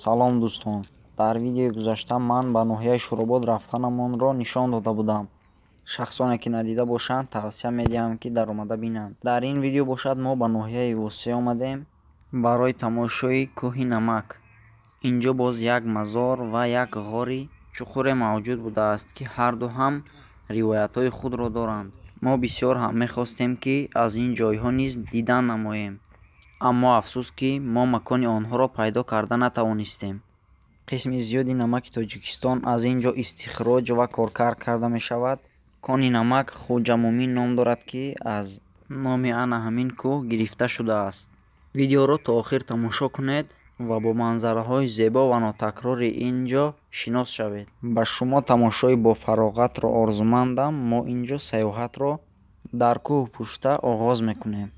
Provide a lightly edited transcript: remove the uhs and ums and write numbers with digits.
Салом дӯстон. Дар видеои гузашта ман ба ноҳияи Шӯробод рафтанамонро нишон дода будам. Шахсоне ки надида бошанд тавсия медиҳам ки даромада бинанд. Дар ин видео бошад мо ба Ноҳияи Восеъ омадем барои тамошои Кӯҳи Намак. Инҷо боз як мазор ва як ғори чуқуре мавҷуд будааст ки ҳарду ҳам ривоятҳои худро доранд. Мо бисёр ҳам мехостем ки аз ин ҷойҳо низ дидан намоем, аммо афсӯс ки мо макони онҳоро пайдо карда натавонистем. қисми зиёди намаки Тоҷикистон аз ин ҷо истихроҷ ва коркар карда мешавад. Кони намак Хоҷамуъмин ном дорад, ки аз номи ана ҳамин кӯҳ гирифта шудааст. Видеоро то охир тамошо кунед ва бо манзараҳои зебо ва нотакрори ин ҷо шинос шавед. Ба шумо тамошои бофароғатро орзумандам. Мо ин ҷо сайёҳатро дар кӯҳ пушта оғоз мекунем.